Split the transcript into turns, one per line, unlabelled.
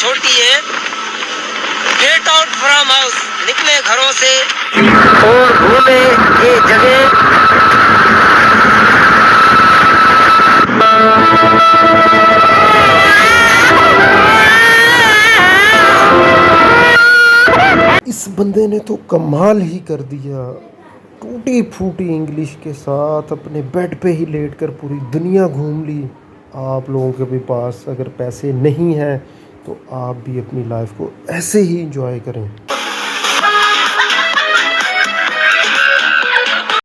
छोटी है। Get out from house, निकले घरों से और घूमे ये जगह।
इस बंदे ने तो कमाल ही कर दिया। टूटी फूटी इंग्लिश के साथ अपने बेड पे ही लेटकर पूरी दुनिया घूम ली। आप लोगों के भी पास अगर पैसे नहीं हैं तो आप भी अपनी लाइफ को ऐसे ही एंजॉय करें।